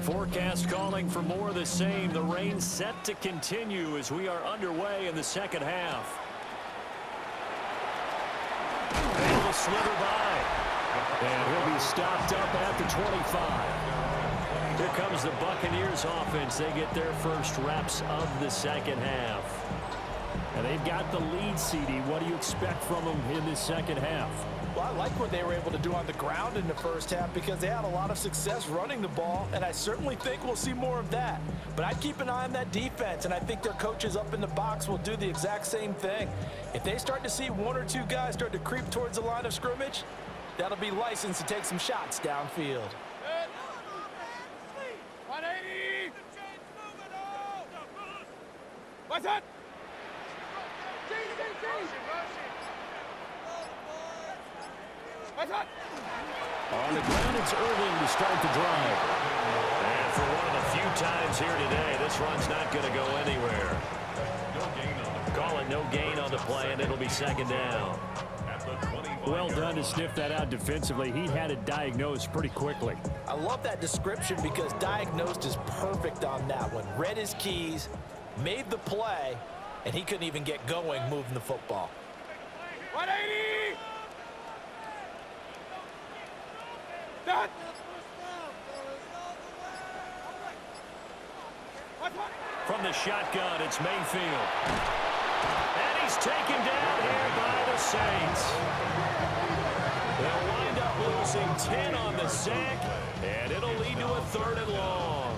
Forecast calling for more of the same. The rain set to continue as we are underway in the second half. Able to slither by. And he'll be stopped up at the 25. Here comes the Buccaneers offense. They get their first reps of the second half. And they've got the lead, CD. What do you expect from them in this second half? Well, I like what they were able to do on the ground in the first half because they had a lot of success running the ball, and I certainly think we'll see more of that. But I'd keep an eye on that defense, and I think their coaches up in the box will do the exact same thing. If they start to see one or two guys start to creep towards the line of scrimmage, that'll be licensed to take some shots downfield. 180! What's that? On the ground, it's Irving to start the drive. And for one of the few times here today, this run's not going to go anywhere. Call it no gain on the play, and it'll be second down. Well done to sniff that out defensively. He had it diagnosed pretty quickly. I love that description because diagnosed is perfect on that one. Read his keys, made the play, and he couldn't even get going moving the football. 180! Done! From the shotgun, it's Mayfield. And he's taken down here by the Saints. They'll wind up losing 10 on the sack, and it'll lead to a 3rd and long.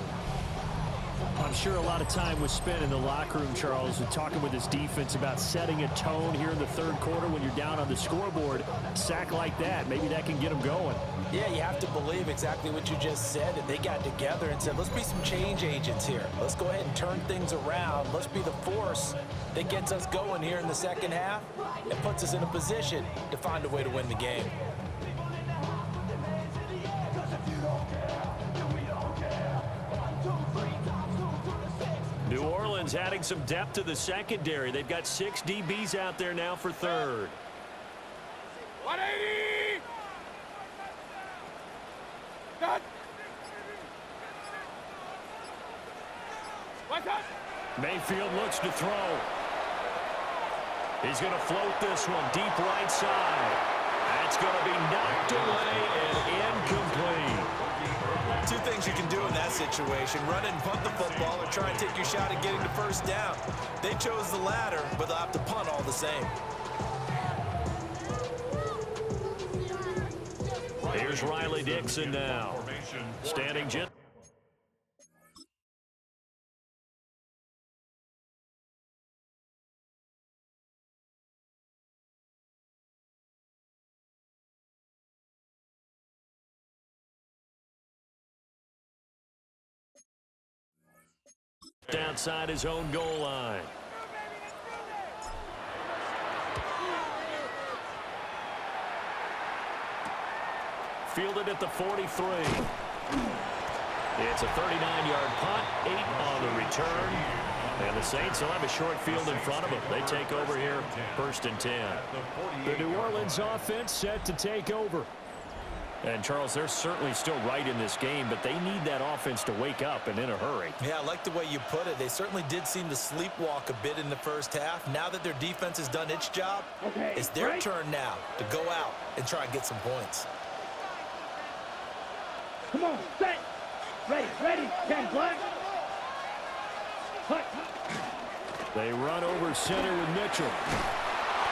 I'm sure a lot of time was spent in the locker room, Charles, and talking with his defense about setting a tone here in the 3rd quarter when you're down on the scoreboard. Sack like that, maybe that can get them going. Yeah, you have to believe exactly what you just said, that they got together and said, let's be some change agents here. Let's go ahead and turn things around. Let's be the force that gets us going here in the second half and puts us in a position to find a way to win the game. New Orleans adding some depth to the secondary. They've got 6 DBs out there now for 3rd. 180! Done! Mayfield looks to throw. He's going to float this one deep right side. That's going to be knocked away and incomplete. 2 things you can do in that situation: run and punt the football, or try and take your shot at getting the first down. They chose the latter, but they'll have to punt all the same. Here's Riley Dixon now. Standing just. Outside his own goal line. Fielded at the 43. It's a 39-yard punt, 8 on the return. And the Saints will have a short field in front of them. They take over here, 1st and 10. The New Orleans offense set to take over. And, Charles, they're certainly still right in this game, but they need that offense to wake up and in a hurry. Yeah, I like the way you put it. They certainly did seem to sleepwalk a bit in the first half. Now that their defense has done its job, it's their turn now to go out and try and get some points. Come on, set, ready, 10 black. They run over center with Mitchell.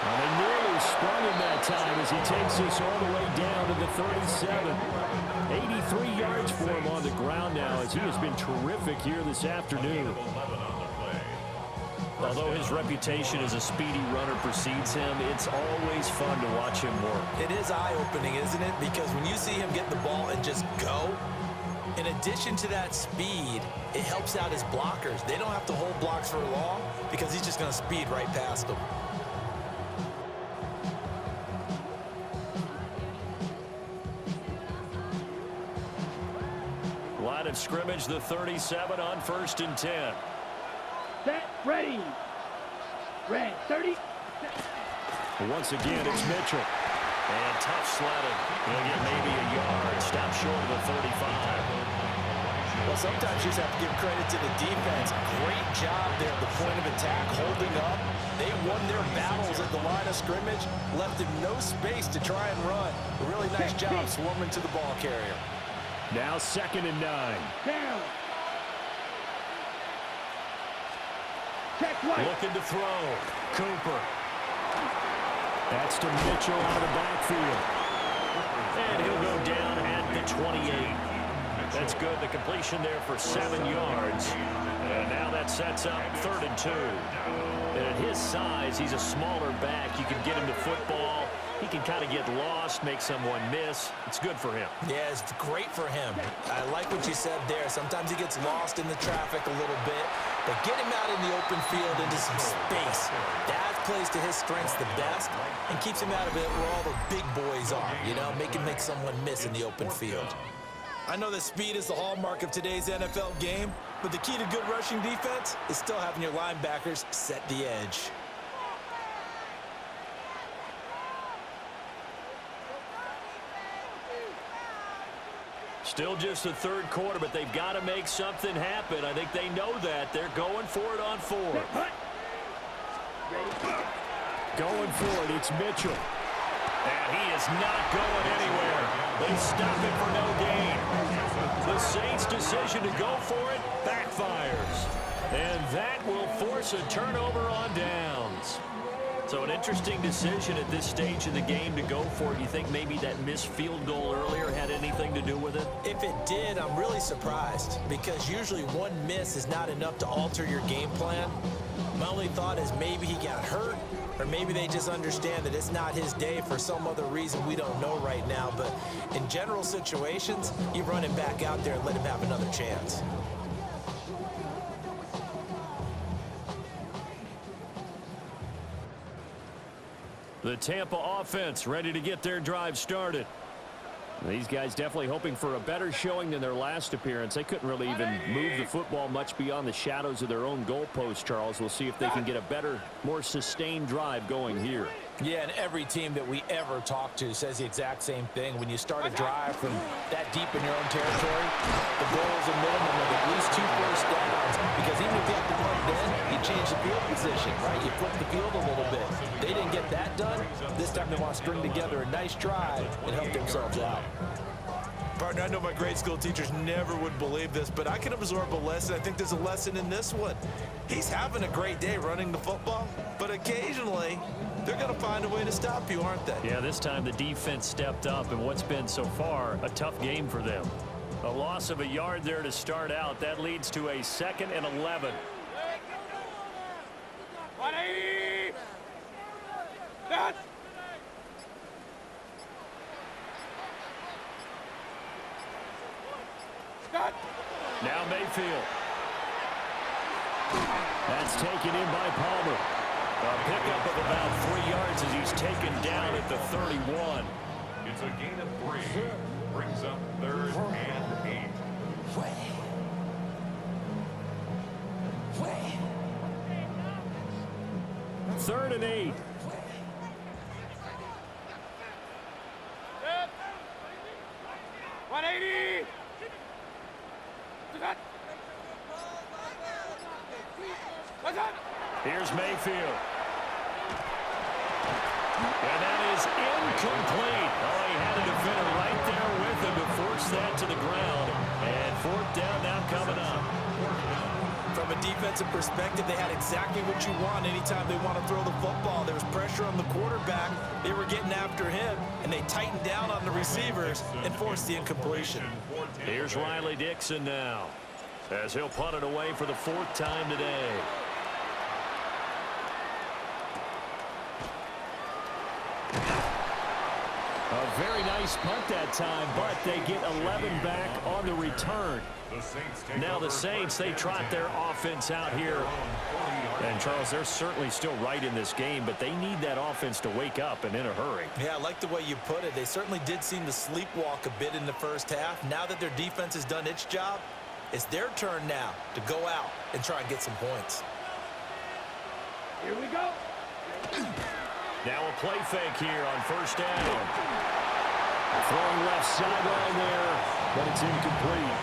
And they nearly sprung him that time as he takes us all the way down to the 37. 83 yards for him on the ground now as he has been terrific here this afternoon. Although his reputation as a speedy runner precedes him, it's always fun to watch him work. It is eye-opening, isn't it? Because when you see him get the ball and just go, in addition to that speed, it helps out his blockers. They don't have to hold blocks for long because he's just going to speed right past them. Line of scrimmage, the 37 on 1st and 10. Set, ready, 30. Once again, it's Mitchell. And tough sledding. He'll get maybe a yard. Stop short of the 35. Well, sometimes you just have to give credit to the defense. Great job there at the point of attack, holding up. They won their battles at the line of scrimmage, left him no space to try and run. A really nice job swarming to the ball carrier. Now 2nd and 9. Down. Check right. Looking to throw. Cooper. That's to Mitchell out of the backfield. And he'll go down at the 28. That's good. The completion there for 7 yards. And now that sets up 3rd and 2. And at his size, he's a smaller back. You can get him to football. He can kind of get lost, make someone miss. It's good for him. Yeah, it's great for him. I like what you said there. Sometimes he gets lost in the traffic a little bit, but get him out in the open field into some space. That plays to his strengths the best and keeps him out of it where all the big boys are, you know, make someone miss in the open field. I know that speed is the hallmark of today's NFL game, but the key to good rushing defense is still having your linebackers set the edge. Still just the 3rd quarter, but they've got to make something happen. I think they know that. They're going for it on 4th. Going for it, it's Mitchell. And he is not going anywhere. They stop it for no gain. The Saints' decision to go for it backfires. And that will force a turnover on downs. So an interesting decision at this stage of the game to go for it. You think maybe that missed field goal earlier had anything to do with it? If it did, I'm really surprised because usually one miss is not enough to alter your game plan. My only thought is maybe he got hurt or maybe they just understand that it's not his day for some other reason we don't know right now. But in general situations, you run him back out there and let him have another chance. The Tampa offense ready to get their drive started. These guys definitely hoping for a better showing than their last appearance. They couldn't really even move the football much beyond the shadows of their own goalpost, Charles. We'll see if they can get a better, more sustained drive going here. Yeah, and every team that we ever talk to says the exact same thing. When you start a drive from that deep in your own territory, the goal is a minimum of at least 2 first downs. Because even if you have to punt in, you change the field position, right? You flip the field a little bit. They didn't get that done. This time they want to string together a nice drive and help themselves out. Partner, I know my grade school teachers never would believe this, but I can absorb a lesson. I think there's a lesson in this one. He's having a great day running the football, but occasionally they're going to find a way to stop you, aren't they? Yeah, this time the defense stepped up, and what's been so far a tough game for them. A loss of a yard there to start out. That leads to a 2nd and 11. 180! That! That! Now Mayfield. That's taken in by Palmer. A pickup of about 3 yards as he's taken down at the 31. It's a gain of 3. Brings up 3rd and 8. 3rd and 8. That! 180! That! What's that? Here's Mayfield. And that is incomplete. Oh, he had a defender right there with him to force that to the ground. And 4th down now coming up. From a defensive perspective, they had exactly what you want anytime they want to throw the football. There was pressure on the quarterback. They were getting after him, and they tightened down on the receivers and forced the incompletion. Here's Riley Dixon now, as he'll punt it away for the 4th time today. A very nice punt that time, but they get 11 back on the return. Now the Saints, they trot their offense out here. And Charles, they're certainly still right in this game, but they need that offense to wake up and in a hurry. Yeah, I like the way you put it. They certainly did seem to sleepwalk a bit in the first half. Now that their defense has done its job, it's their turn now to go out and try and get some points. Here we go. Now a play fake here on 1st down. Throwing left sideline there, but it's incomplete.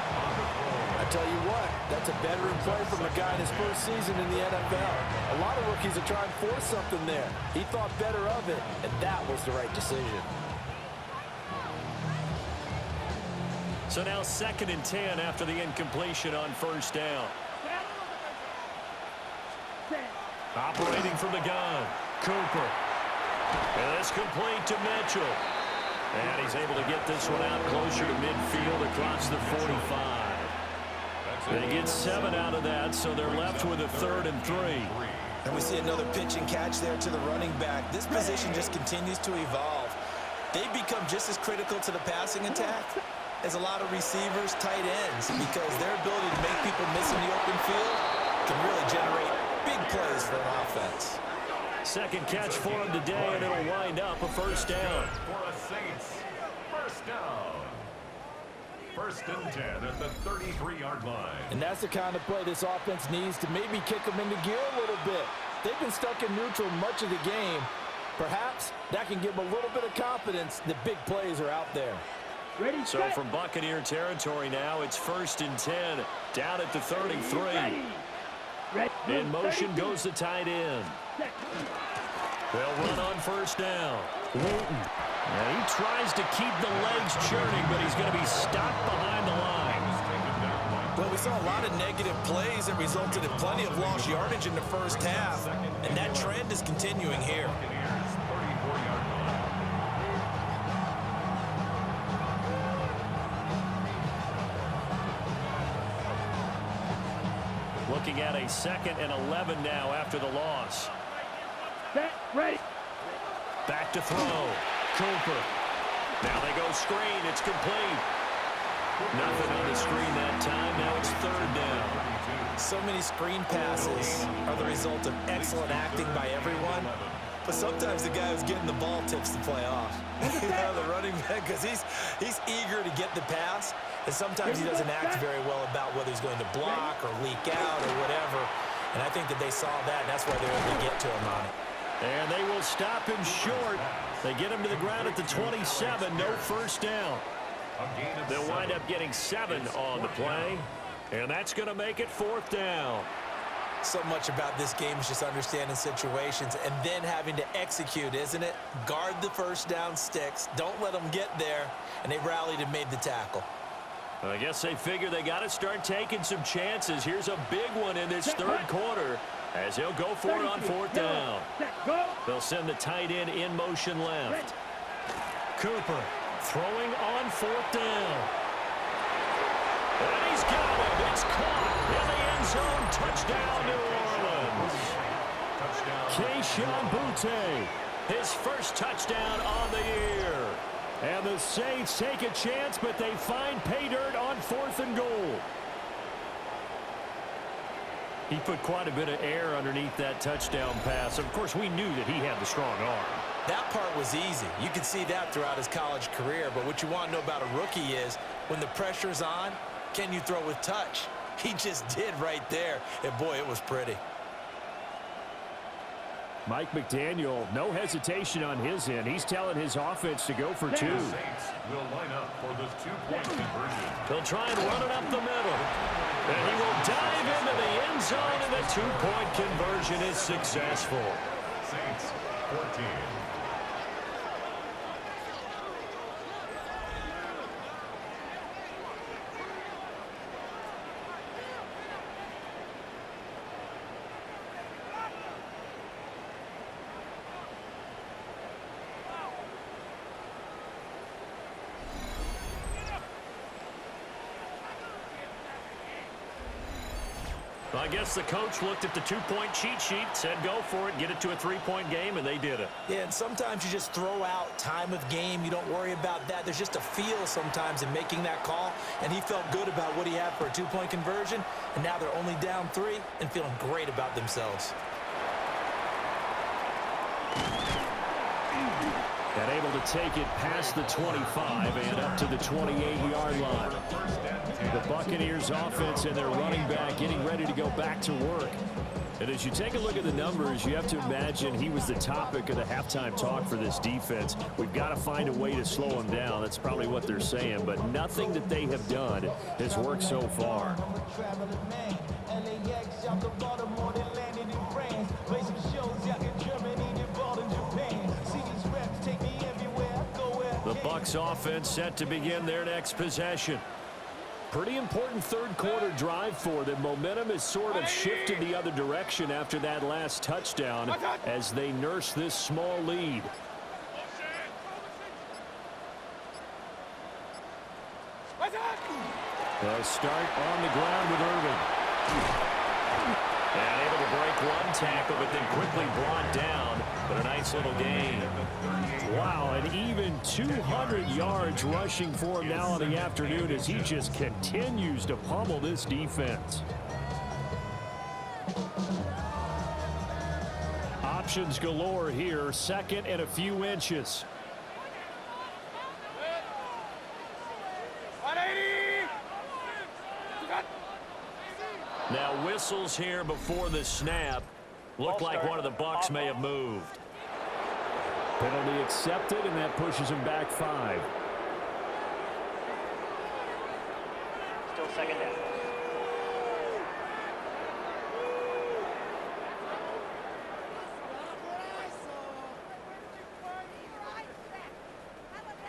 I tell you what, that's a veteran play from a guy in his first season in the NFL. A lot of rookies are trying to force something there. He thought better of it, and that was the right decision. So now 2nd and 10 after the incompletion on first down. Operating from the gun, Cooper. And it's complete to Mitchell. And he's able to get this one out closer to midfield across the 45. They get 7 out of that, so they're left with a 3rd and 3. And we see another pitch and catch there to the running back. This position just continues to evolve. They've become just as critical to the passing attack as a lot of receivers, tight ends, because their ability to make people miss in the open field can really generate big plays for an offense. 2nd catch for him today, and it'll wind up a first down. For a Saints, first down. 1st and 10 at the 33-yard line. And that's the kind of play this offense needs to maybe kick them into gear a little bit. They've been stuck in neutral much of the game. Perhaps that can give them a little bit of confidence that big plays are out there. Ready, So set. from Buccaneer territory now, it's 1st and 10, down at the 33. Ready. In motion goes the tight end. Set. They'll run on first down. Wooten. And he tries to keep the legs churning, but he's going to be stopped behind the line. Well, we saw a lot of negative plays that resulted in plenty of lost yardage in the first half, and that trend is continuing here. Buccaneers, 34-yard line. Looking at a 2nd and 11 now after the loss. Set. Ready. Back to throw. Cooper. Now they go screen. It's complete. Nothing on the screen that time. Now it's 3rd down. So many screen passes are the result of excellent acting by everyone, but sometimes the guy who's getting the ball tips the play off. You know, the running back, because he's eager to get the pass, and sometimes he doesn't act very well about whether he's going to block or leak out or whatever. And I think that they saw that, and that's why they're able to get to him on it. And they will stop him short. They get him to the ground at the 27. No first down. They'll wind up getting 7 on the play. And that's going to make it 4th down. So much about this game is just understanding situations and then having to execute, isn't it? Guard the first down sticks. Don't let them get there. And they rallied and made the tackle. I guess they figure they got to start taking some chances. Here's a big one in this 3rd quarter as he'll go for it on 4th down. They'll send the tight end in motion left. Cooper throwing on 4th down. And he's got it. It's caught in the end zone. Touchdown, New Orleans. Keyshawn Butte, his first touchdown on the year. And the Saints take a chance, but they find pay dirt on 4th and goal. He put quite a bit of air underneath that touchdown pass. Of course, we knew that he had the strong arm. That part was easy. You could see that throughout his college career. But what you want to know about a rookie is when the pressure's on, can you throw with touch? He just did right there. And, boy, it was pretty. Mike McDaniel, no hesitation on his end. He's telling his offense to go for 2. The Saints will line up for this 2-point conversion. They'll try and run it up the middle. And he will dive into the end zone, and the 2-point conversion is successful. Saints, 14. I guess the coach looked at the 2-point cheat sheet, said go for it, get it to a 3-point game, and they did it. Yeah, and sometimes you just throw out time of game. You don't worry about that. There's just a feel sometimes in making that call, and he felt good about what he had for a 2-point conversion, and now they're only down 3 and feeling great about themselves. And able to take it past the 25 and up to the 28-yard line. The Buccaneers offense and their running back getting ready to go back to work. And as you take a look at the numbers, you have to imagine he was the topic of the halftime talk for this defense. We've got to find a way to slow him down. That's probably what they're saying. But nothing that they have done has worked so far. The Bucs offense set to begin their next possession. Pretty important third quarter drive for them. Momentum has sort of shifted the other direction after that last touchdown as they nurse this small lead. They'll start on the ground with Irvin. And able to break one tackle, but then quickly brought down. But a nice little gain. Wow, and even 200 yards rushing for him now in the afternoon as he just continues to pummel this defense. Options galore here, second and a few inches. Now whistles here before the snap. Looked like one of the Bucs may have moved. Penalty accepted, and that pushes him back 5. Still second down.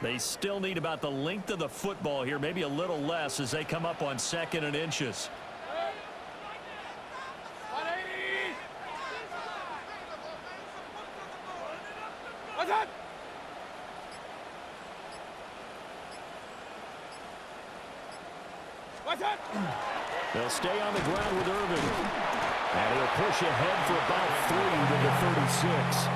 They still need about the length of the football here, maybe a little less as they come up on second and inches. They'll stay on the ground with Irvin. And he'll push ahead for about 3 to the 36.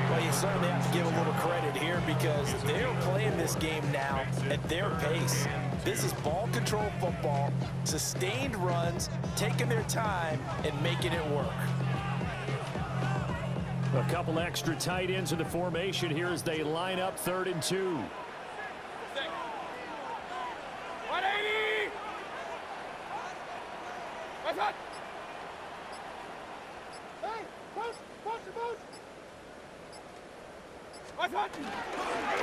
Well, you certainly have to give a little credit here because they're playing this game now at their pace. This is ball control football, sustained runs, taking their time and making it work. A couple extra tight ends in the formation here as they line up 3rd and 2.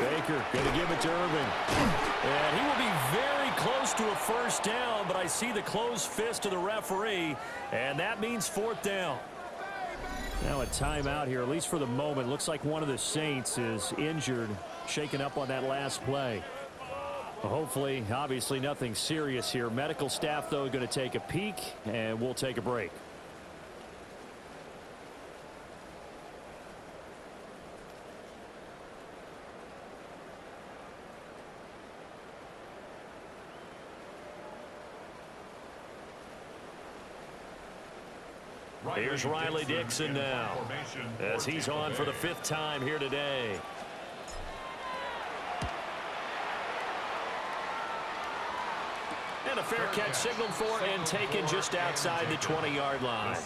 Baker going to give it to Irvin. And he will be very close to a first down, but I see the closed fist of the referee, and that means 4th down. Now a timeout here, at least for the moment. Looks like one of the Saints is injured, shaken up on that last play. Well, hopefully, obviously nothing serious here. Medical staff, though, going to take a peek, and we'll take a break. Here's Riley Dixon now as he's on for the 5th time here today. And a fair catch signaled for and taken just outside the 20-yard line.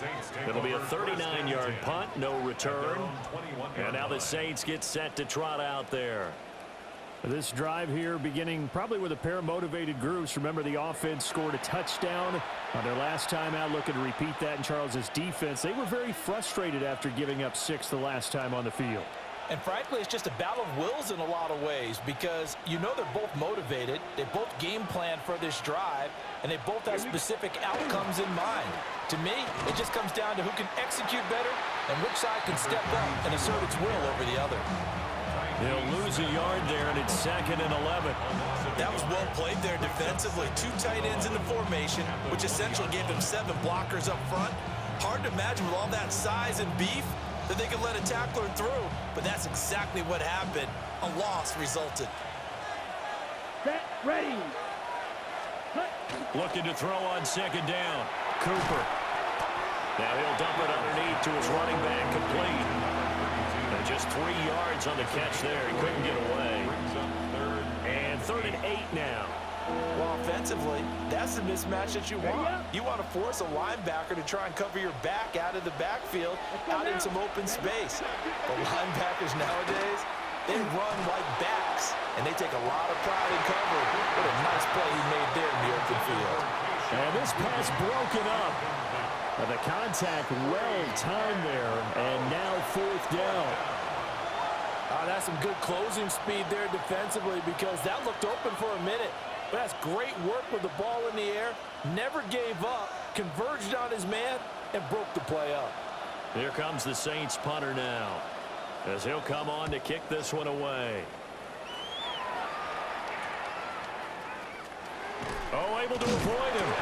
It'll be a 39-yard punt, no return. And now the Saints get set to trot out there. This drive here beginning probably with a pair of motivated groups. Remember, the offense scored a touchdown on their last time out. Looking to repeat that in Charles's defense. They were very frustrated after giving up 6 the last time on the field. And frankly, it's just a battle of wills in a lot of ways because you know they're both motivated. They both game plan for this drive, and they both have specific outcomes in mind. To me, it just comes down to who can execute better and which side can step up and assert its will over the other. They'll lose a yard there, and it's 2nd and 11. That was well played there defensively. 2 tight ends in the formation, which essentially gave them 7 blockers up front. Hard to imagine with all that size and beef that they could let a tackler through, but that's exactly what happened. A loss resulted. Set, ready. Looking to throw on 2nd down. Cooper. Now he'll dump it underneath to his running back, complete. And just 3 yards on the catch there. He couldn't get away. And 3rd and 8 now. Well, offensively, that's the mismatch that you want. You want to force a linebacker to try and cover your back out of the backfield, out in some open space. But linebackers nowadays, they run like backs, and they take a lot of pride in covering. What a nice play he made there in the open field. And this pass broken up. The contact well timed there, and now fourth down. That's some good closing speed there defensively because that looked open for a minute. But that's great work with the ball in the air. Never gave up, converged on his man, and broke the play up. Here comes the Saints punter now, as he'll come on to kick this one away. Oh, able to avoid him.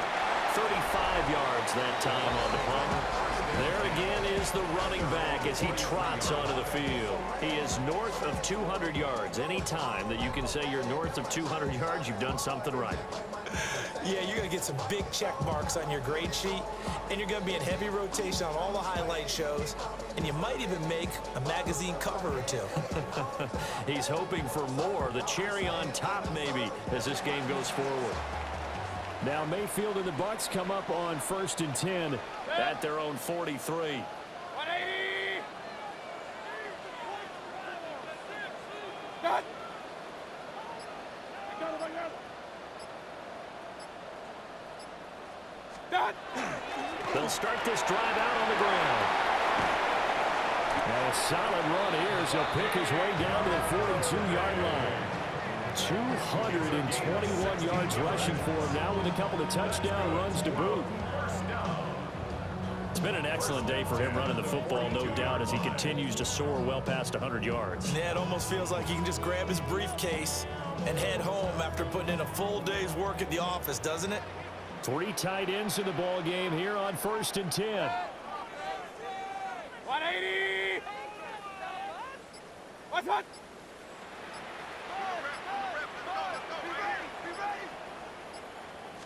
35 yards that time on the punt. There again is the running back as he trots onto the field. He is north of 200 yards. Any time that you can say you're north of 200 yards, you've done something right. Yeah, you're going to get some big check marks on your grade sheet, and you're going to be in heavy rotation on all the highlight shows, and you might even make a magazine cover or two. He's hoping for more, the cherry on top maybe, as this game goes forward. Now Mayfield and the Bucs come up on 1st and 10 at their own 43. 180. Done. Done. They'll start this drive out on the ground. And a solid run here as he'll pick his way down to the 42-yard line. 221 yards rushing for him now with a couple of touchdown runs to boot. It's been an excellent day for him running the football, no doubt, as he continues to soar well past 100 yards. Yeah, it almost feels like he can just grab his briefcase and head home after putting in a full day's work at the office, doesn't it? 3 tight ends in the ball game here on 1st and 10. 180. What's up?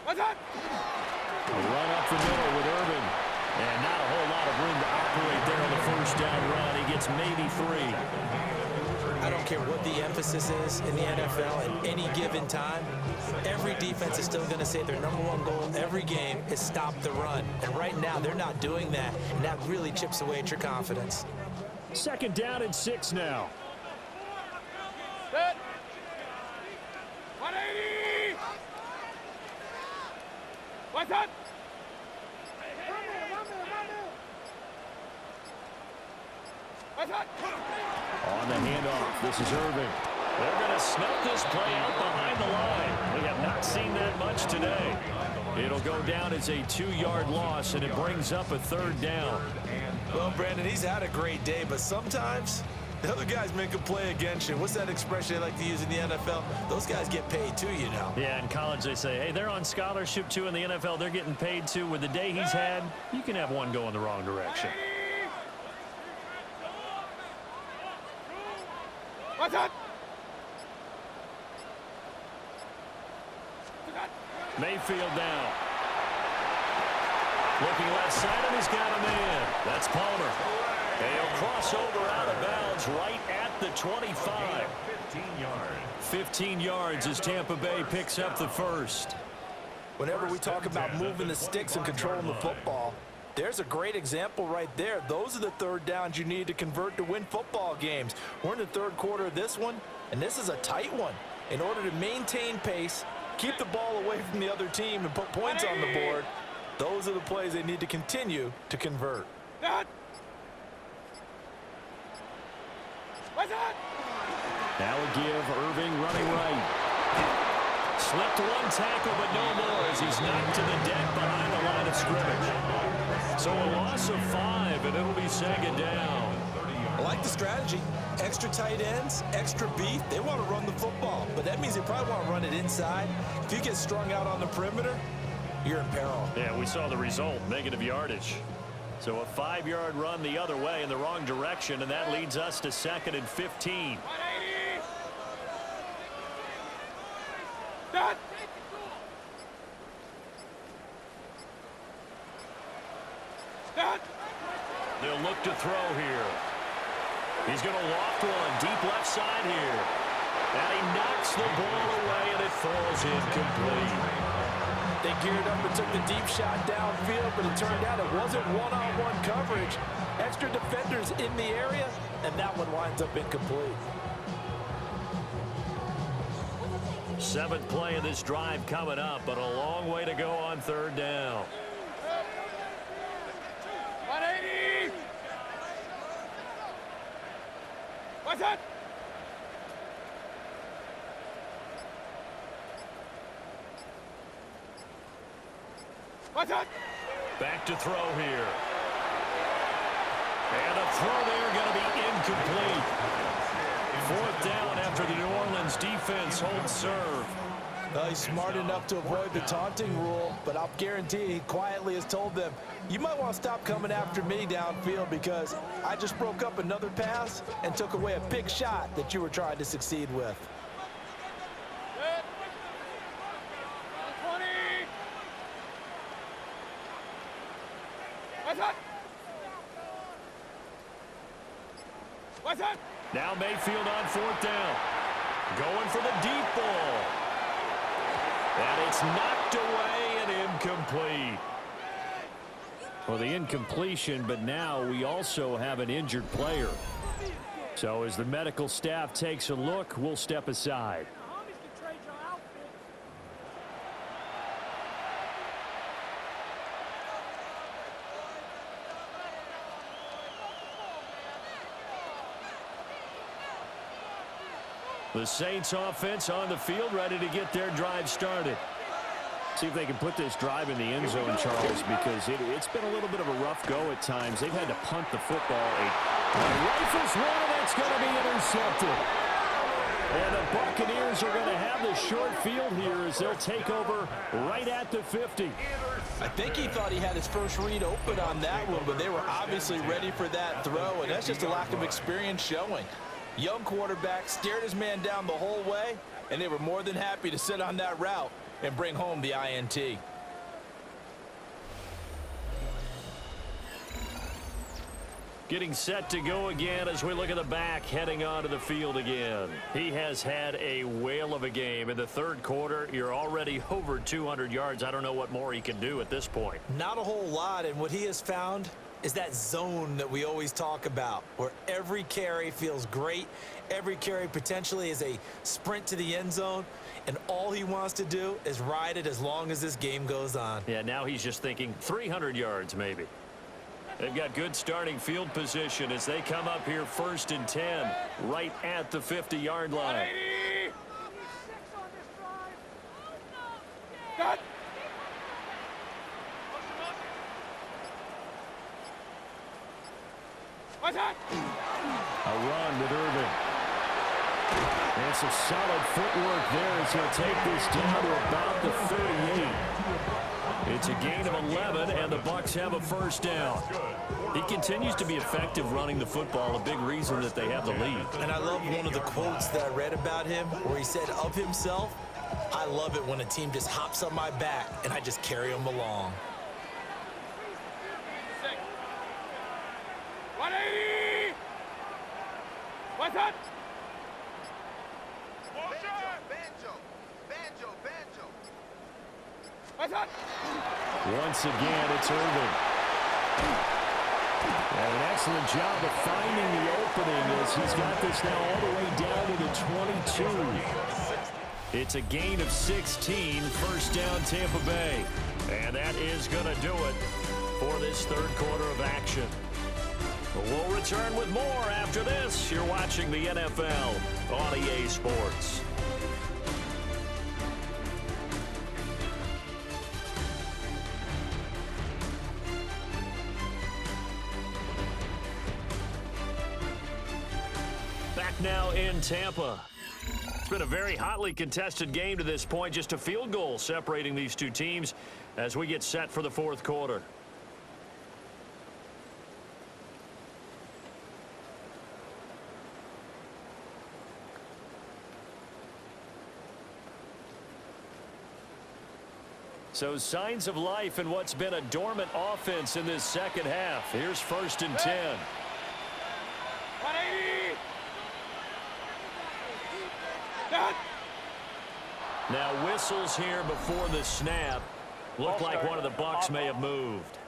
What's up? A run up the middle with Irvin. And not a whole lot of room to operate there on the first down run. He gets maybe 3. I don't care what the emphasis is in the NFL at any given time. Every defense is still going to say their #1 goal every game is stop the run. And right now, they're not doing that. And that really chips away at your confidence. 2nd down and 6 now. Set. 180. What's up? What's up? On the handoff, this is Irvin. They're going to snuff this play out behind the line. We have not seen that much today. It'll go down as a 2-yard loss, and it brings up a 3rd down. Well, Brandon, he's had a great day, but sometimes the other guys make a play against you. What's that expression they like to use in the NFL? Those guys get paid too, you know. Yeah, in college they say, hey, they're on scholarship too. In the NFL, they're getting paid too. With the day he's had, you can have one go in the wrong direction. What's up? Mayfield now. Looking left side, and he's got a man. That's Palmer. And he'll cross over out of bounds right at the 25. 15 yards. 15 yards as Tampa Bay picks up the first. Whenever we talk about moving the sticks and controlling the football, there's a great example right there. Those are the 3rd downs you need to convert to win football games. We're in the 3rd quarter of this one, and this is a tight one. In order to maintain pace, keep the ball away from the other team, and put points on the board, those are the plays they need to continue to convert. Done. What's up? Now a give, Irving running right. Slipped one tackle, but no more as he's knocked to the deck behind the line of scrimmage. So a loss of 5, and it'll be 2nd down. I like the strategy. Extra tight ends, extra beef. They want to run the football, but that means they probably want to run it inside. If you get strung out on the perimeter, you're in peril. Yeah, we saw the result, negative yardage. So a 5-yard run the other way in the wrong direction, and that leads us to 2nd and 15. 180. Done. Done. They'll look to throw here. He's going to loft one deep left side here. And he knocks the ball away, and it falls incomplete. They geared up and took the deep shot downfield, but it turned out it wasn't one-on-one coverage. Extra defenders in the area, and that one winds up incomplete. 7th play of this drive coming up, but a long way to go on 3rd down. 180. What's that? What's that? Back to throw here. And a throw there going to be incomplete. Fourth down after the New Orleans defense holds serve. He's smart enough to avoid the taunting rule, but I'll guarantee he quietly has told them, you might want to stop coming after me downfield because I just broke up another pass and took away a big shot that you were trying to succeed with. 20. What's that? What's that? Now Mayfield on fourth down. Going for the deep ball. And it's knocked away and incomplete. Well, the incompletion, but now we also have an injured player. So as the medical staff takes a look, we'll step aside. The Saints offense on the field, ready to get their drive started. See if they can put this drive in the end zone, Charles, because it's been a little bit of a rough go at times. They've had to punt the football. Rifles one, and it's going to be intercepted. And the Buccaneers are going to have the short field here as they'll take over right at the 50. I think he thought he had his first read open on that one, but they were obviously ready for that throw, and that's just a lack of experience showing. Young quarterback stared his man down the whole way, and they were more than happy to sit on that route and bring home the INT. Getting set to go again as we look at the back heading onto the field again. He has had a whale of a game. In the third quarter, you're already over 200 yards. I don't know what more he can do at this point. Not a whole lot, and what he has found is that zone that we always talk about, where every carry feels great. Every carry potentially is a sprint to the end zone, and all he wants to do is ride it as long as this game goes on. Yeah, now he's just thinking 300 yards maybe. They've got good starting field position as they come up here 1st and 10, right at the 50-yard line. 180. Cut. What's that? A run with Irving. And some solid footwork there as he'll take this down to about the 38. It's a gain of 11, and the Bucs have a first down. He continues to be effective running the football, a big reason that they have the lead. And I love one of the quotes that I read about him where he said of himself, I love it when a team just hops on my back and I just carry them along. 180. What's that? Banjo. What's that? Once again, it's Irving. And an excellent job of finding the opening as he's got this now all the way down to the 22. It's a gain of 16, first down Tampa Bay. And that is going to do it for this third quarter of action. We'll return with more after this. You're watching the NFL on EA Sports. Back now in Tampa. It's been a very hotly contested game to this point. Just a field goal separating these two teams as we get set for the fourth quarter. So signs of life in what's been a dormant offense in this second half. Here's 1st and 10. 180. Cut. Now whistles here before the snap. Looked like one of the Bucs may have moved.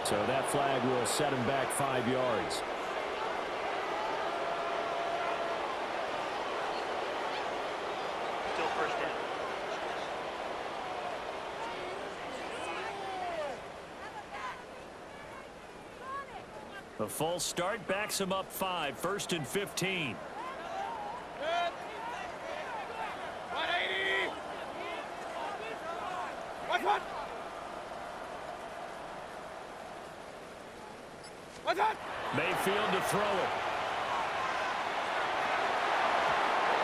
So that flag will set him back 5 yards. Still first down. A false start backs him up 5, 1st and 15. Good. 180. What's that? What's that? Mayfield to throw it.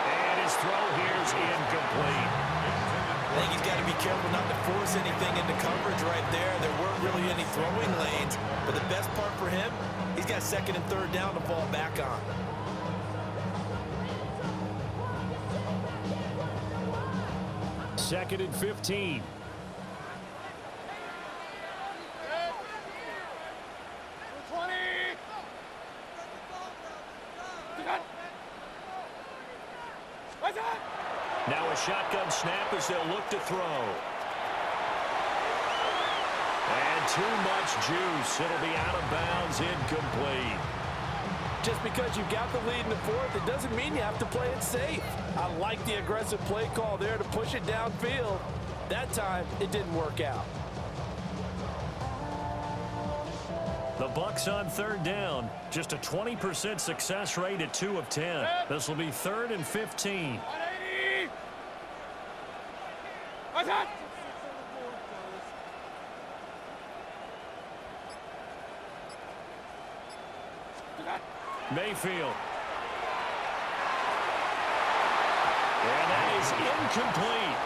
And his throw here is incomplete. I think he's got to be careful not to force anything into coverage right there. There weren't really any throwing lanes. But the best part for him, he's got 2nd and 3rd down to fall back on. Second and 15. Good. 20. What's that? Now a shotgun snap as they'll look to throw. And too much juice. It'll be out of bounds, incomplete. Just because you've got the lead in the 4th, it doesn't mean you have to play it safe. I like the aggressive play call there to push it downfield. That time, it didn't work out. The Bucs on 3rd down. Just a 20% success rate at 2 of 10. This will be 3rd and 15. 180. What's that? Mayfield. And that is incomplete.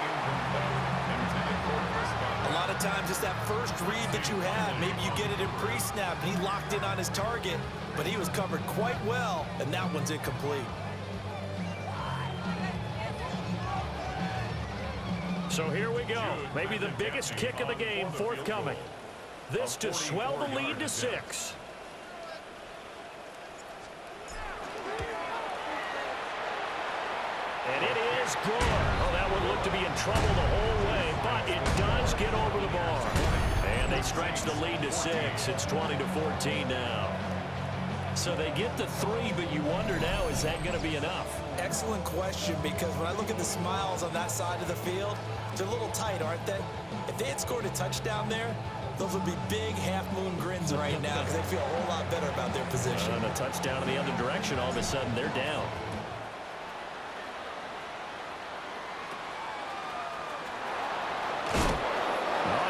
A lot of times it's that first read that you have. Maybe you get it in pre-snap. He locked in on his target, but he was covered quite well, and that one's incomplete. So here we go. Maybe the biggest kick of the game forthcoming. This to swell the lead to 6. And it is good. Oh, that would look to be in trouble the whole way, but it does get over the bar. And they stretch the lead to 6. It's 20-14 now. So they get the 3, but you wonder now, is that going to be enough? Excellent question, because when I look at the smiles on that side of the field, they're a little tight, aren't they? If they had scored a touchdown there, those would be big half-moon grins right now because they feel a whole lot better about their position. And a touchdown in the other direction, all of a sudden they're down.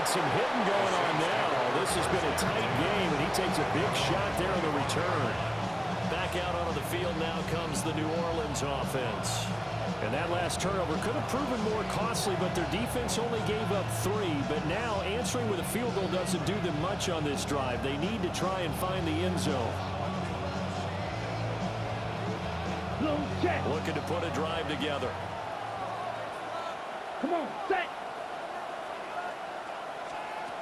Some hitting going on now. This has been a tight game, and he takes a big shot there on the return. Back out onto the field now comes the New Orleans offense. And that last turnover could have proven more costly, but their defense only gave up 3. But now answering with a field goal doesn't do them much on this drive. They need to try and find the end zone. Looking to put a drive together. Come on, set.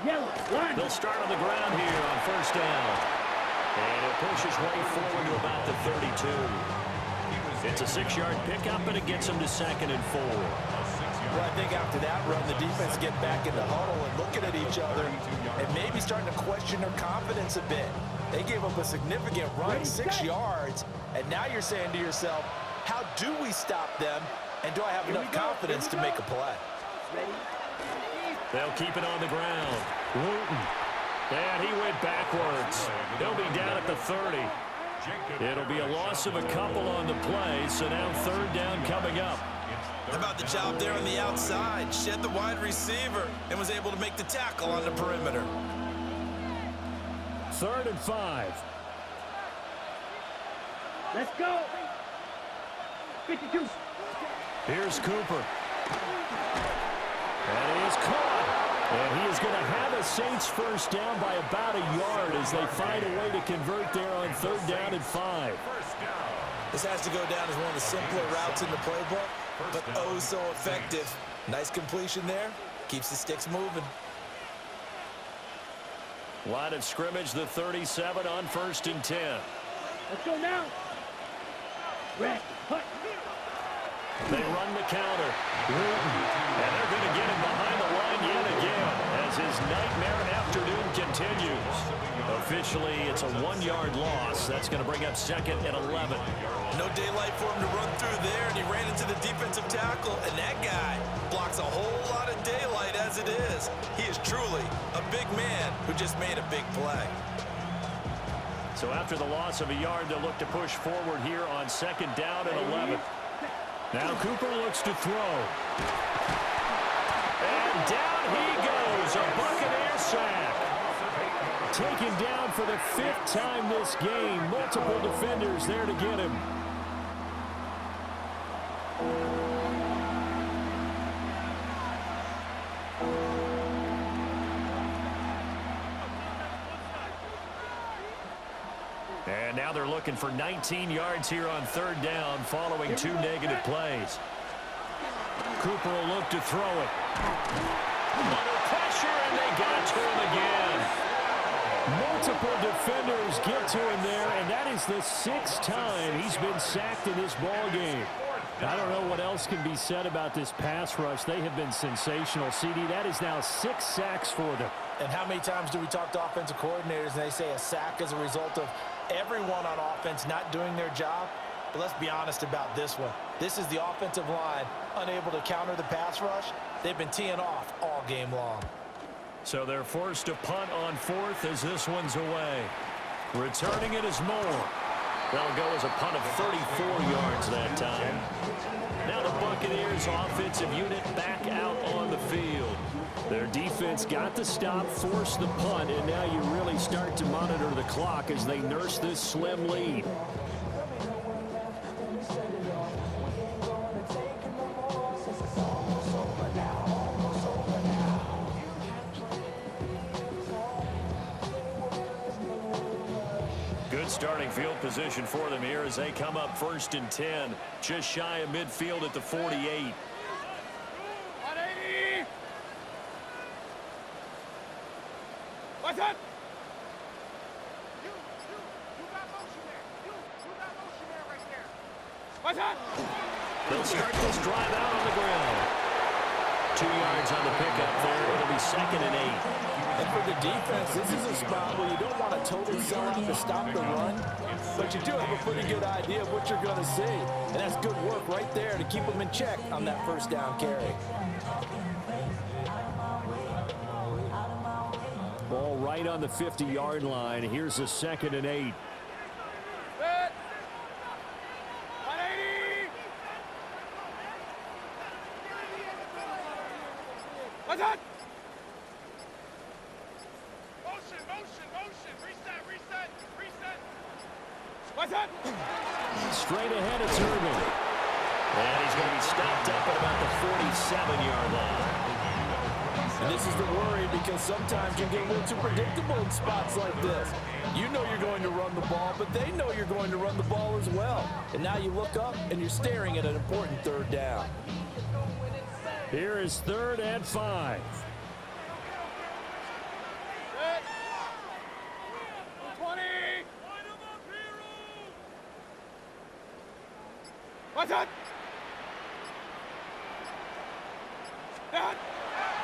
Yellow, line. They'll start on the ground here on 1st down. And he'll push his way forward to about the 32. It's a 6-yard pickup, and it gets him to 2nd and 4. Well, I think after that run, the defense get back in the huddle and looking at each other and maybe starting to question their confidence a bit. They gave up a significant run, 6 yards, and now you're saying to yourself, how do we stop them, and do I have enough confidence to make a play? They'll keep it on the ground. Wooten. And he went backwards. They'll be down at the 30. It'll be a loss of a couple on the play, so now 3rd down coming up. How about the job there on the outside? Shed the wide receiver and was able to make the tackle on the perimeter. 3rd and 5. Let's go. 52. Here's Cooper. And he is caught. And he is going to have a Saints 1st down by about a yard as they find a way to convert there on 3rd down and 5. This has to go down as one of the simpler routes in the playbook, but oh so effective. Nice completion there. Keeps the sticks moving. Line of scrimmage, the 37 on 1st and 10. Let's go now. Red, hut. They run the counter. And they're going to get him behind the line yet again as his nightmare afternoon continues. Officially, it's a 1-yard loss. That's going to bring up 2nd and 11. No daylight for him to run through there, and he ran into the defensive tackle, and that guy blocks a whole lot of daylight as it is. He is truly a big man who just made a big play. So after the loss of a yard, they'll look to push forward here on 2nd down and 11. Now Cooper looks to throw. And down he goes, a Buccaneer sack. Taken down for the 5th time this game. Multiple defenders there to get him. And now they're looking for 19 yards here on 3rd down following 2 negative plays. Cooper will look to throw it. Under pressure, and they got to him again. Multiple defenders get to him there, and that is the 6th time he's been sacked in this ball game. I don't know what else can be said about this pass rush. They have been sensational. CD, that is now 6 sacks for them. And how many times do we talk to offensive coordinators and they say a sack is a result of everyone on offense not doing their job? But let's be honest about this one. This is the offensive line unable to counter the pass rush. They've been teeing off all game long. So they're forced to punt on 4th as this one's away. Returning it is Moore. That'll go as a punt of 34 yards that time. Now the Buccaneers offensive unit back out on the field. Their defense got the stop, forced the punt, and now you really start to monitor the clock as they nurse this slim lead. Good starting field position for them here as they come up 1st and 10, just shy of midfield at the 48. 180. What's that? You got motion there. You got motion there right there. What's that? They'll start this drive out on the ground. 2 yards on the pickup there. It'll be 2nd and 8. And for the defense, this is a spot where you don't want to totally sell out to stop the run, but you do have a pretty good idea of what you're going to see. And that's good work right there to keep them in check on that 1st down carry. Ball right on the 50-yard line. Here's a 2nd and 8. Set. 180. What's that? Motion. Reset. What's that? Straight ahead, it's Irvin. And he's going to be stopped up at about the 47-yard line. And this is the worry because sometimes you get a little too predictable in spots like this. You know you're going to run the ball, but they know you're going to run the ball as well. And now you look up and you're staring at an important 3rd down. Here is 3rd and 5. Set. 20. What's that? That.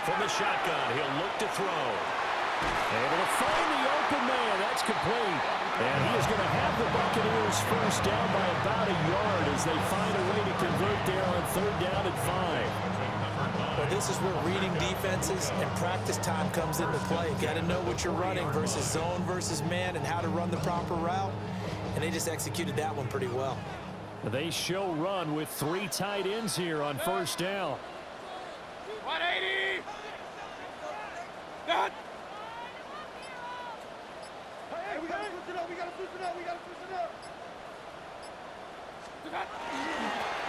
From the shotgun, he'll look to throw. Able to find the open man. That's complete. And he is going to have the Buccaneers 1st down by about a yard as they find a way to convert there on 3rd down and 5. Well, this is where reading defenses and practice time comes into play. Got to know what you're running versus zone versus man and how to run the proper route. And they just executed that one pretty well. They show run with 3 tight ends here on 1st down. 180. That. Hey, we gotta push it up.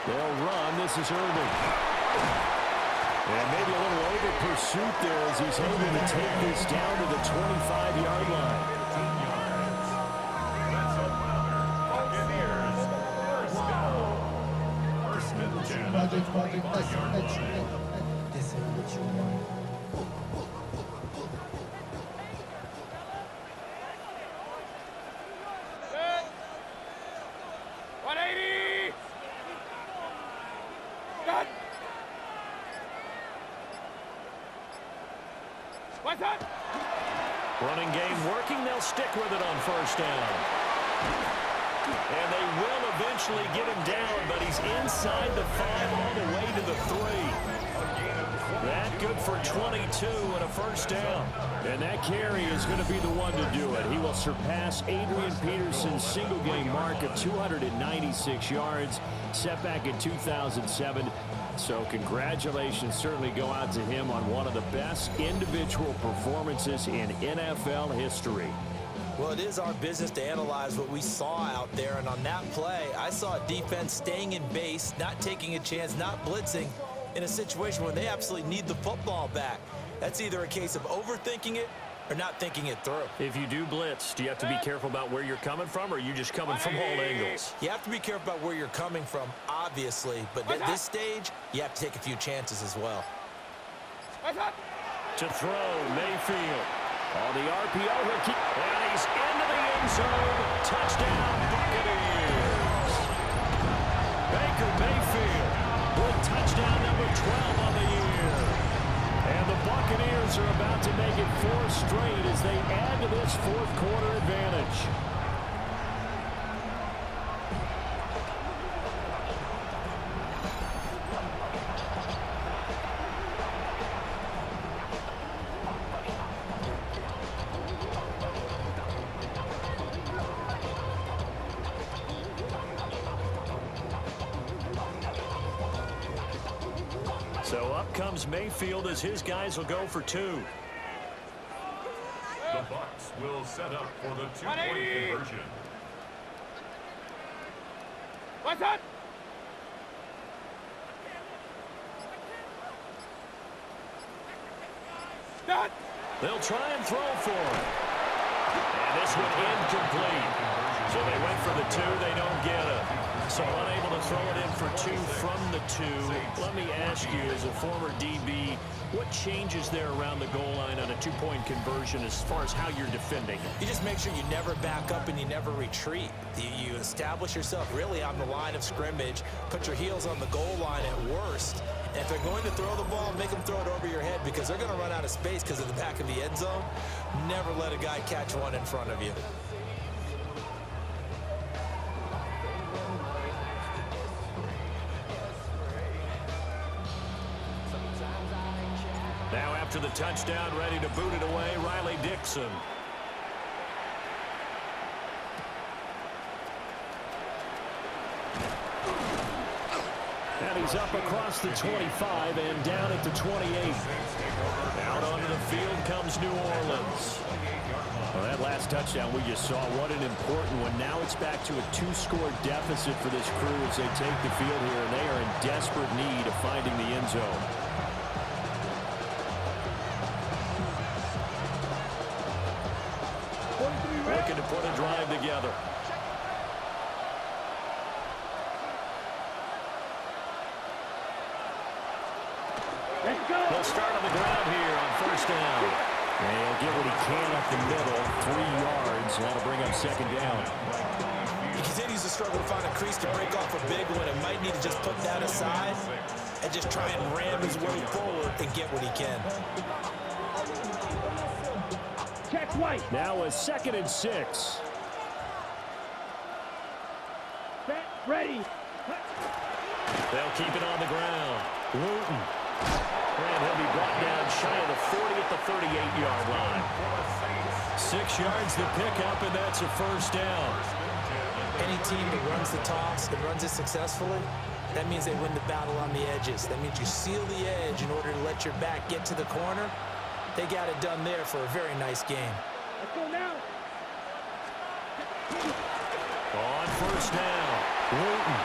They'll run. This is Irvin. And maybe a little over pursuit there as he's able to take this down to the 25-yard line. What's that? Running game working. They'll stick with it on 1st down. And they will eventually get him down, but he's inside the 5 all the way to the 3. That good for 22 and a first down. And that carry is going to be the one to do it. He will surpass Adrian Peterson's single-game mark of 296 yards, set back in 2007. So congratulations certainly go out to him on one of the best individual performances in NFL history. Well, it is our business to analyze what we saw out there, and on that play, I saw a defense staying in base, not taking a chance, not blitzing in a situation where they absolutely need the football back. That's either a case of overthinking it or not thinking it through. If you do blitz, do you have to be careful about where you're coming from, or are you just coming from all angles? You have to be careful about where you're coming from, obviously, but at this stage, you have to take a few chances as well. To throw, Mayfield. On the RPO, he'll keep, and he's into the end zone. Touchdown, Buccaneers. Baker Mayfield with touchdown number 12 on the year. And the Buccaneers are about to make it 4 straight as they add to this fourth quarter advantage. So up comes Mayfield as his guys will go for 2. The Bucs will set up for the 2-point conversion. What's that? Done. They'll try and throw for it. And this one incomplete. So they went for the 2. They don't get it. So unable to throw it in for 2 from the 2. Let me ask you, as a former DB, what changes there around the goal line on a 2-point conversion as far as how you're defending? You just make sure you never back up and you never retreat. You establish yourself really on the line of scrimmage, put your heels on the goal line at worst. And if they're going to throw the ball, make them throw it over your head because they're going to run out of space because of the back of the end zone. Never let a guy catch one in front of you. Now after the touchdown, ready to boot it away, Riley Dixon. And he's up across the 25 and down at the 28. Out onto the field comes New Orleans. Well, that last touchdown we just saw, what an important one. Now it's back to a 2-score deficit for this crew as they take the field here, and they are in desperate need of finding the end zone. Looking to put a drive together. Let's go. They'll start on the ground here on first down. And he'll get what he can up the middle, 3 yards, and that'll bring up second down. He continues to struggle to find a crease to break off a big one and might need to just put that aside and just try and ram his way forward and get what he can. Check white. Now a 2nd and 6. Set. Ready. They'll keep it on the ground. Wooten. And he'll be brought down shy of the 40 at the 38-yard line. 6 yards to pick up, and that's a first down. Any team that runs the toss and runs it successfully, that means they win the battle on the edges. That means you seal the edge in order to let your back get to the corner. They got it done there for a very nice game. Let's go now. On first down, Wooten.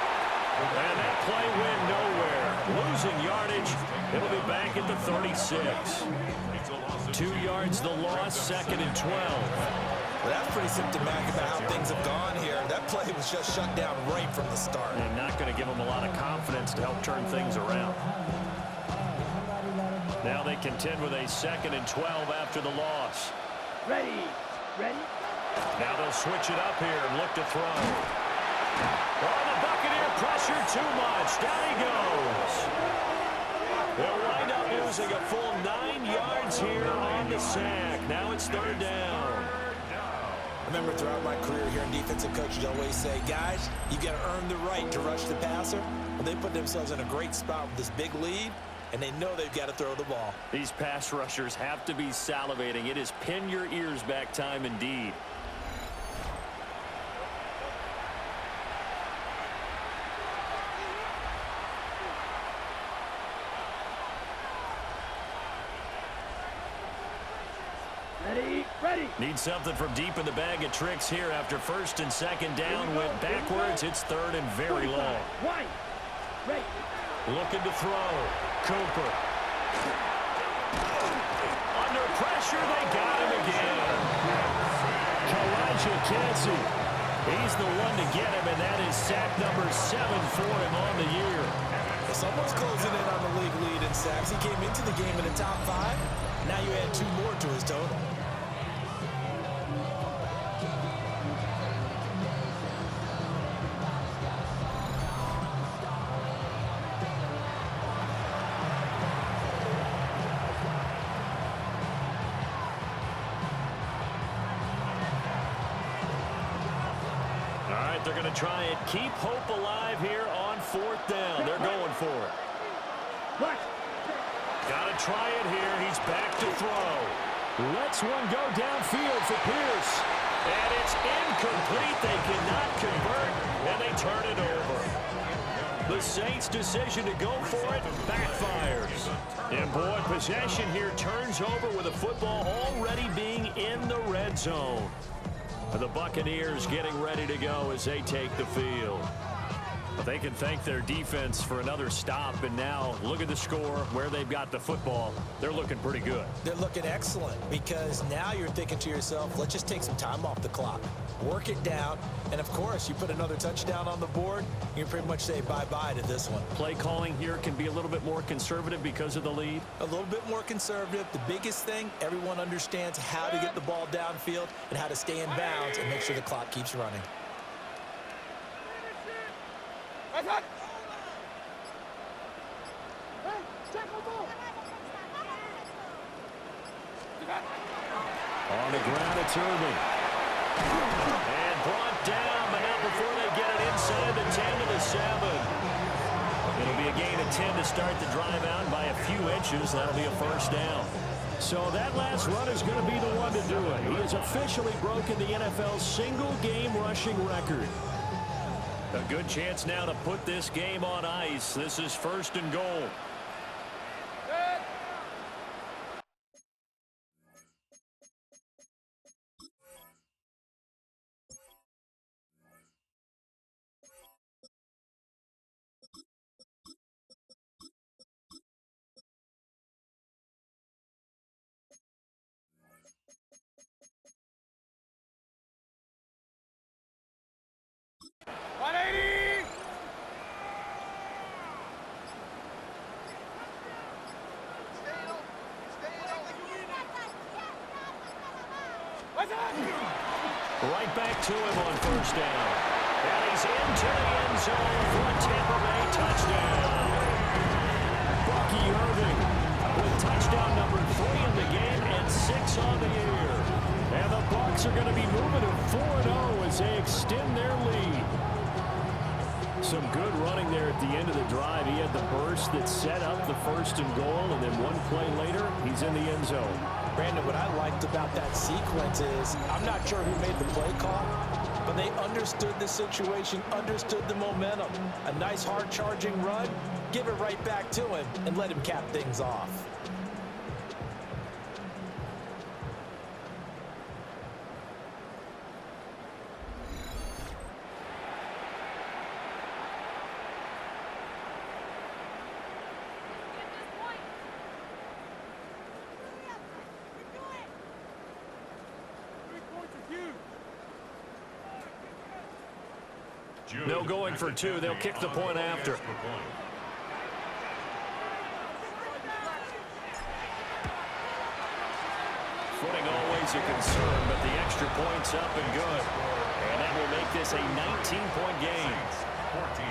And that play went nowhere. Losing yardage. It'll be back at the 36. 2 yards the loss, 2nd and 12. Well, that's pretty symptomatic about how things have gone here. That play was just shut down right from the start. And not going to give them a lot of confidence to help turn things around. Now they contend with a 2nd and 12 after the loss. Ready. Ready. Now they'll switch it up here and look to throw. Oh, the Buccaneer pressure too much. Down he goes. They'll wind up losing a full 9 yards here on the sack. Now it's 3rd down. I remember throughout my career here in defensive coaches always say, guys, you got to earn the right to rush the passer. Well, they put themselves in a great spot with this big lead. and they know they've got to throw the ball. These pass rushers have to be salivating. It is pin your ears back time indeed. Ready. Need something from deep in the bag of tricks here after first and second down. Went backwards. It's third and very long. White. Ready. Looking to throw. Cooper. Under pressure, they got him again. Kalijah Kancey. He's the one to get him, and that is sack number 7 for him on the year. Someone's closing in on the league lead in sacks. He came into the game in the top 5. Now you add 2 more to his total. They're going to try and keep hope alive here on 4th down. They're going for it. What? Got to try it here. He's back to throw. Lets one go downfield for Pierce. And it's incomplete. They cannot convert, and they turn it over. The Saints' decision to go for it backfires. And boy, possession here turns over with the football already being in the red zone. The Buccaneers getting ready to go as they take the field. But they can thank their defense for another stop. And now look at the score, where they've got the football. They're looking pretty good. They're looking excellent because now you're thinking to yourself, let's just take some time off the clock. Work it down. And, of course, you put another touchdown on the board, you can pretty much say bye-bye to this one. Play calling here can be a little bit more conservative because of the lead. A little bit more conservative. The biggest thing, everyone understands how to get the ball downfield and how to stay in bounds and make sure the clock keeps running. On the ground, it's Irving. And brought down, but not before they get it inside the 10 to the 7. It'll be a gain of 10 to start the drive out by a few inches. That'll be a first down. So that last run is going to be the one to do it. He has officially broken the NFL's single-game rushing record. A good chance now to put this game on ice. This is 1st and goal. Right back to him on 1st down. And he's into the end zone for a Tampa Bay touchdown. Bucky Irving with touchdown number 3 in the game and 6 on the year. And the Bucs are going to be moving to 4-0 as they extend their lead. Some good running there at the end of the drive. He had the burst that set up the 1st and goal, and then one play later, he's in the end zone. Brandon, what I liked about that sequence is, I'm not sure who made the play call, but they understood the situation, understood the momentum. A nice hard-charging run, give it right back to him, and let him cap things off. No going for 2. They'll kick the point after. Footing always a concern, but the extra point's up and good. And that will make this a 19-point game. 14.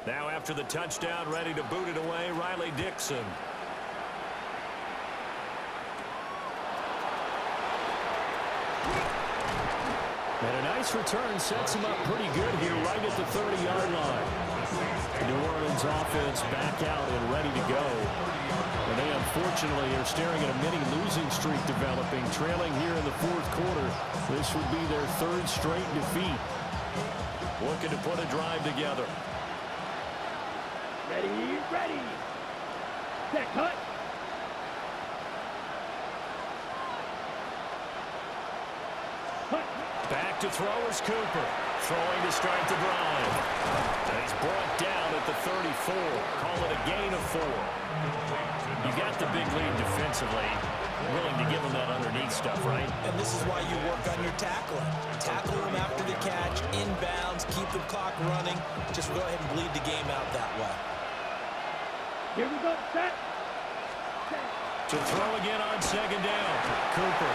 Now after the touchdown, ready to boot it away, Riley Dixon. And a nice return sets him up pretty good here right at the 30-yard line. New Orleans offense back out and ready to go. And they unfortunately are staring at a mini losing streak developing, trailing here in the fourth quarter. This would be their third straight defeat. Looking to put a drive together. Ready, ready. Set, cut. Back to throw is Cooper. Throwing to start the drive. And he's brought down at the 34. Call it a gain of 4. You got the big lead defensively. Willing to give him that underneath stuff, right? And this is why you work on your tackling. Tackle them after the catch, inbounds, keep the clock running. Just go ahead and bleed the game out that way. Here we go. Set. To throw again on second down. Cooper.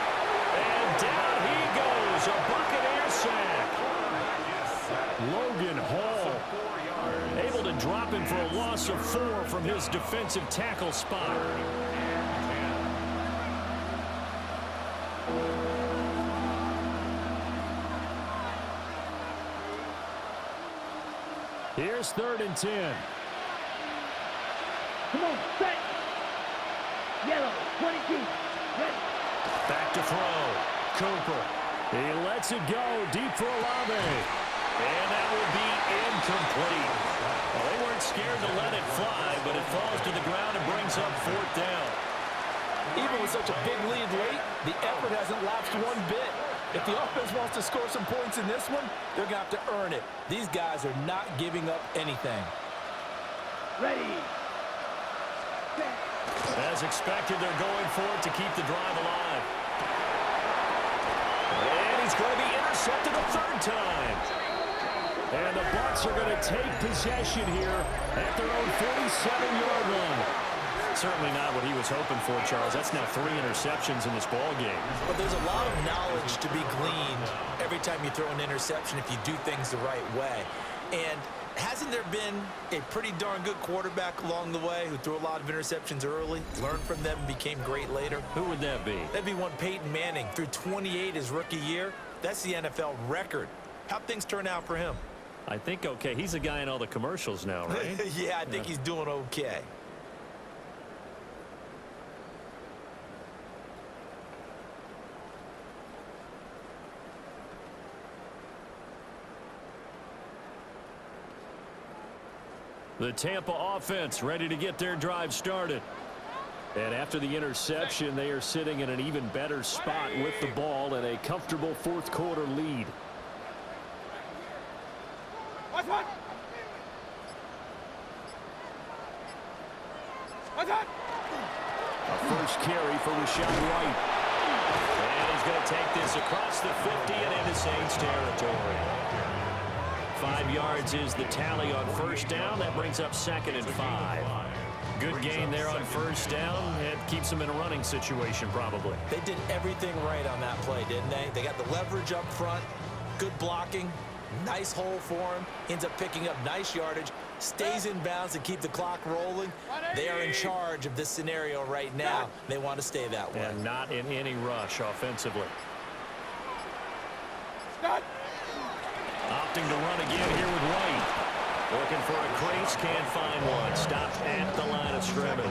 And down he goes. A Buccaneer sack. Logan Hall able to drop him for a loss of 4 from his defensive tackle spot. Here's 3rd and 10. Come on, set. Yellow, 22. Ready. Back to throw. Cooper. He lets it go deep for Olave. And that will be incomplete. Well, they weren't scared to let it fly, but it falls to the ground and brings up 4th down. Even with such a big lead late, the effort hasn't lapsed one bit. If the offense wants to score some points in this one, they're going to have to earn it. These guys are not giving up anything. Ready. Set. As expected, they're going for it to keep the drive alive. And he's going to be intercepted a 3rd time. And the Bucs are going to take possession here at their own 47-yard line. Certainly not what he was hoping for, Charles. That's now 3 interceptions in this ball game. But there's a lot of knowledge to be gleaned every time you throw an interception if you do things the right way. And hasn't there been a pretty darn good quarterback along the way who threw a lot of interceptions early, learned from them, and became great later? Who would that be? That'd be one Peyton Manning. Threw 28 his rookie year. That's the NFL record. How'd things turn out for him? I think okay. He's a guy in all the commercials now, right? Yeah, I think he's doing okay. The Tampa offense ready to get their drive started. And after the interception, they are sitting in an even better spot with the ball and a comfortable 4th quarter lead. What's that? What's that? A first carry for Rashad White. And he's going to take this across the 50 and into Saints territory. 5 yards is the tally on 1st down. That brings up 2nd and 5. Good gain there on 1st down. It keeps them in a running situation probably. They did everything right on that play, didn't they? They got the leverage up front, good blocking, nice hole for him, ends up picking up nice yardage, stays in bounds to keep the clock rolling. They are in charge of this scenario right now. They want to stay that way. And not in any rush offensively. Opting to run again here with White. Looking for a crease, can't find one. Stopped at the line of scrimmage.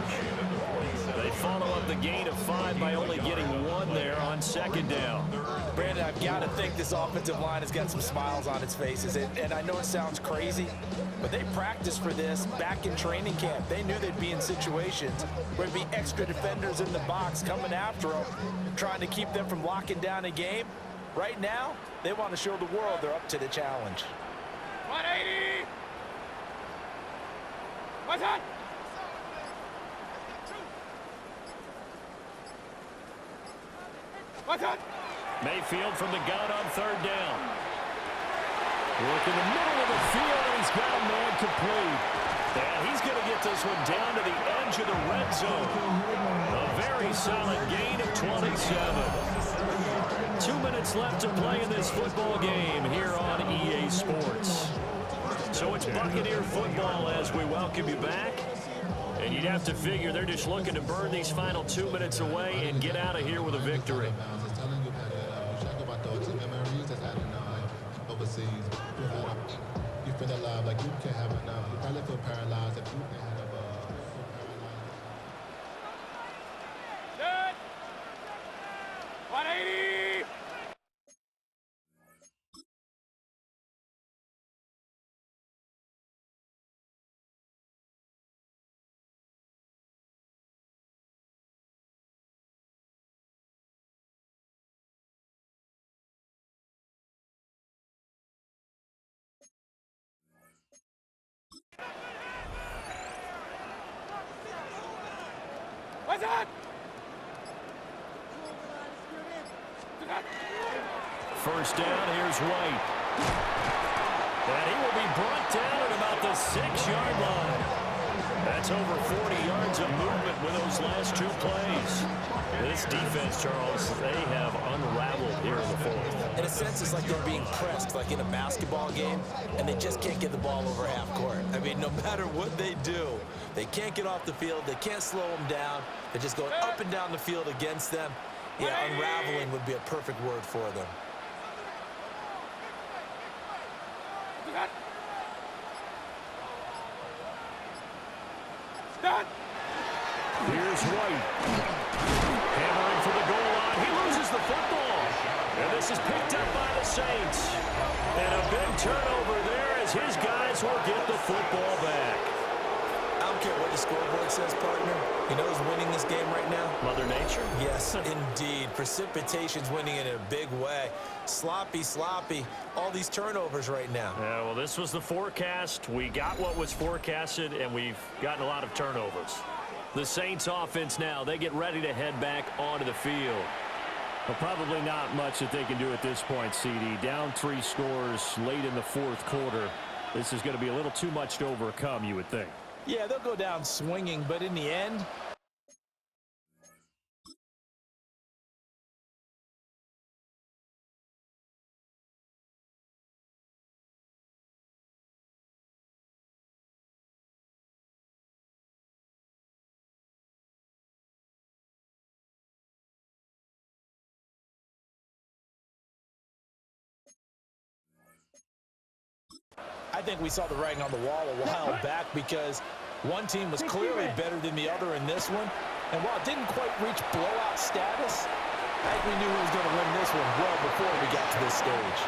They follow up the gain of 5 by only getting 1 there on 2nd down. Brandon, I've got to think this offensive line has got some smiles on its faces. And I know it sounds crazy, but they practiced for this back in training camp. They knew they'd be in situations where there'd be extra defenders in the box coming after them, trying to keep them from locking down a game. Right now, they want to show the world they're up to the challenge. 180. What's that? What's that? Mayfield from the gun on 3rd down. Look in the middle of the field, and he's got a man complete. And he's going to get this one down to the edge of the red zone. A very solid gain of 27. 2 minutes left to play in this football game here on EA Sports. So it's Buccaneer football as we welcome you back. And you'd have to figure they're just looking to burn these final 2 minutes away and get out of here with a victory. You feel alive like you can't have enough. You probably feel paralyzed if you can't have Set. 180. What's that? First down, here's White. And he will be brought down at about the 6-yard line. That's over 40 yards of movement with those last 2 plays. This defense, Charles, they have unraveled here in the fourth. In a sense, it's like they're being pressed, like in a basketball game, and they just can't get the ball over half court. I mean, no matter what they do, they can't get off the field. They can't slow them down. They're just going up and down the field against them. Yeah, unraveling would be a perfect word for them. Stop. Here's White. Hammering for the goal line. He loses the football. And this is picked up by the Saints. And a big turnover there as his guys will get the football back. I don't care what the scoreboard says, partner. You know who's winning this game right now? Mother Nature? Yes, indeed. Precipitation's winning in a big way. Sloppy, sloppy. All these turnovers right now. Yeah, well, this was the forecast. We got what was forecasted, and we've gotten a lot of turnovers. The Saints offense now, they get ready to head back onto the field. Well, probably not much that they can do at this point, CD. Down 3 scores late in the fourth quarter. This is going to be a little too much to overcome, you would think. Yeah, they'll go down swinging, but in the end, I think we saw the writing on the wall a while back because one team was clearly better than the other in this one. And while it didn't quite reach blowout status, I think we knew who was going to win this one well before we got to this stage.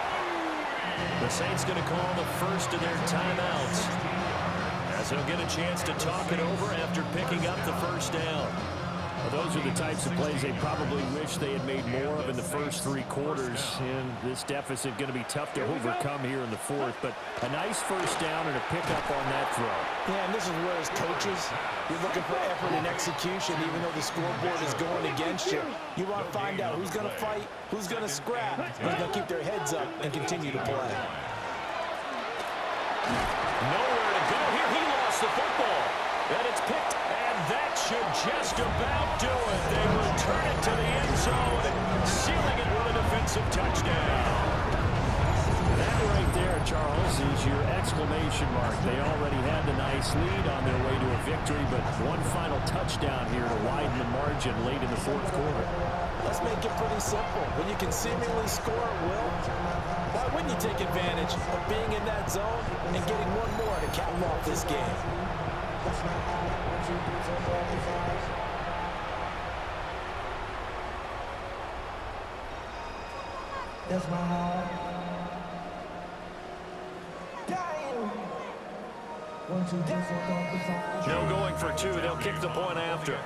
The Saints going to call the first of their timeouts as they'll get a chance to talk it over after picking up the first down. Well, those are the types of plays they probably wish they had made more of in the first 3 quarters. And this deficit going to be tough to overcome here in the fourth. But a nice first down and a pickup on that throw. Yeah, and this is where as coaches, you're looking for effort and execution even though the scoreboard is going against you. You want to find out who's going to fight, who's going to scrap, who's going to keep their heads up and continue to play. Nowhere to go here. He lost the football. And it's picked. And that should just about do it. They return it to the end zone, sealing it with a defensive touchdown. That right there, Charles, is your exclamation mark. They already had the nice lead on their way to a victory, but one final touchdown here to widen the margin late in the fourth quarter. Let's make it pretty simple. When you can seemingly score at will, why wouldn't you take advantage of being in that zone and getting one more to cap off this game? That's my heart. Dying. 1, 2, 3, 4, 5. No going for 2. They'll kick the point after.